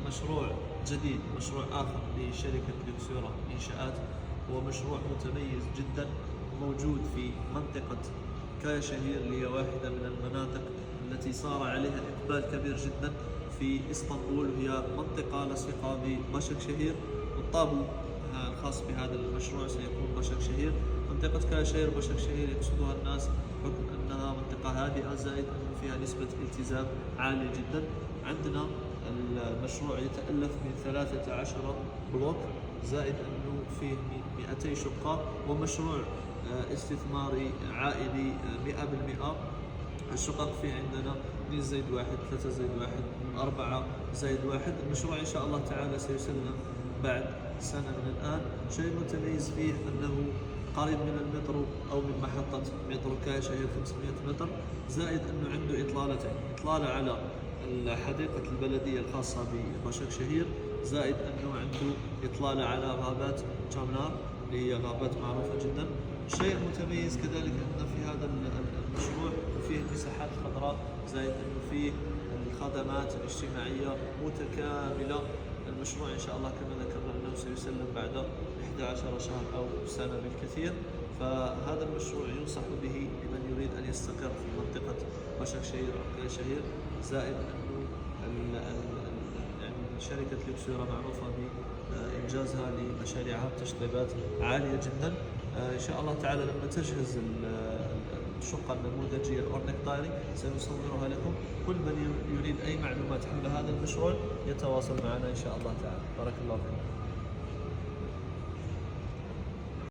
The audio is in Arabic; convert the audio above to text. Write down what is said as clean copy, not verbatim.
مشروع جديد، مشروع آخر لشركة لوكسيورا إنشاءات، ومشروع متميز جدا موجود في منطقة كايا شهير، اللي هي واحدة من المناطق التي صار عليها إقبال كبير جدا في إسطنبول، وهي منطقة لصقة ببشك شهير، والطابو الخاص بهذا المشروع سيكون بشك شهير. منطقة كايا شهير بشك شهير يقصدها الناس بحكم أنها منطقة هادئة، زائد أنه فيها نسبة التزام عالية جدا. عندنا المشروع يتألف من 13 بلوك، زائد أنه فيه 200 شقة، ومشروع استثماري عائلي 100%. الشقق فيه عندنا 2+1، 3+1، 4+1. المشروع إن شاء الله تعالى سيسلم بعد سنة من الآن. شيء متميز فيه أنه قريب من المترو أو من محطة مترو كايا شهير 500 متر، زائد أنه عنده إطلالتين، إطلالة على حديقة البلدية الخاصة ببشك شهير، زائد أنه عنده إطلالة على غابات جامنار اللي هي غابات معروفة جدا. الشيء المتميز كذلك أن في هذا المشروع فيه مساحات خضراء، زائد أنه فيه الخدمات الاجتماعية متكاملة. المشروع إن شاء الله كما ذكرنا أنه سيسلم بعد 11 شهر أو سنة بالكثير. فهذا المشروع ينصح به لمن يريد أن يستقر في منطقة بشك شهير أو كايا شهير، زائد أنه يعني شركة لوكسيورا معروفة بإنجازها لمشاريعها بتشطيبات عالية جدا. إن شاء الله تعالى لما تجهز الشقة النموذجية الأورنيك دايري سنصورها لكم. كل من يريد أي معلومات حول هذا المشروع يتواصل معنا إن شاء الله تعالى. بارك الله فيكم.